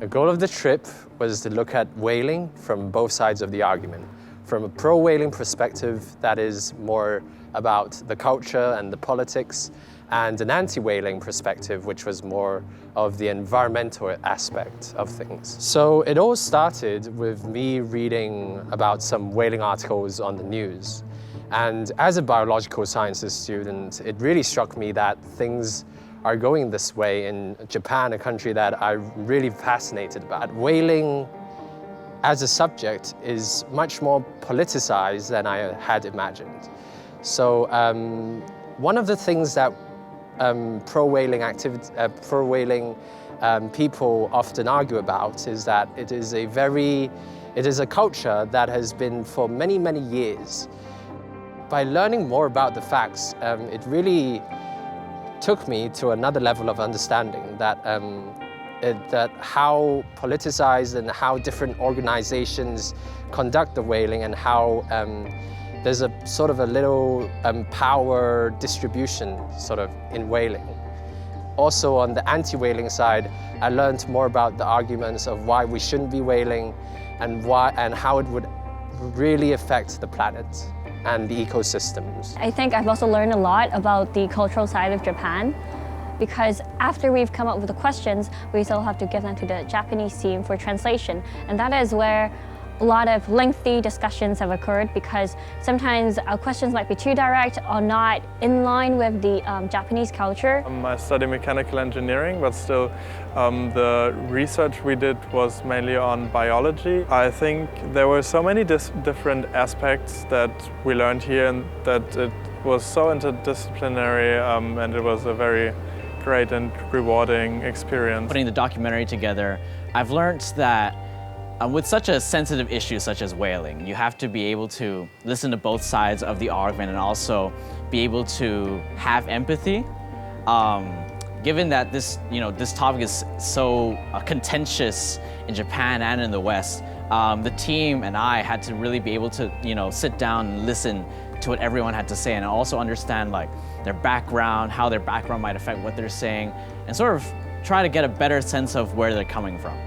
The goal of the trip was to look at whaling from both sides of the argument. From a pro-whaling perspective, that is more about the culture and the politics, and an anti-whaling perspective, which was more of the environmental aspect of things. So it all started with me reading about some whaling articles on the news. And as a biological sciences student, it really struck me that things are going this way in Japan, a country that I'm really fascinated about. Whaling as a subject is much more politicized than I had imagined. So one of the things that pro-whaling people often argue about is that it is a culture that has been for many, many years. By learning more about the facts, it really took me to another level of understanding that how politicized and how different organizations conduct the whaling, and how there's a sort of a little power distribution sort of in whaling. Also on the anti-whaling side, I learned more about the arguments of why we shouldn't be whaling and how it would really affect the planet and the ecosystems. I think I've also learned a lot about the cultural side of Japan, because after we've come up with the questions, we still have to give them to the Japanese team for translation. And that is where a lot of lengthy discussions have occurred, because sometimes our questions might be too direct or not in line with the Japanese culture. I study mechanical engineering, but still the research we did was mainly on biology. I think there were so many different aspects that we learned here, and that it was so interdisciplinary, and it was a very great and rewarding experience. Putting the documentary together, I've learned that with such a sensitive issue such as whaling, you have to be able to listen to both sides of the argument and also be able to have empathy. Given that this topic is so contentious in Japan and in the West, the team and I had to really be able to sit down and listen to what everyone had to say, and also understand their background, how their background might affect what they're saying, and sort of try to get a better sense of where they're coming from.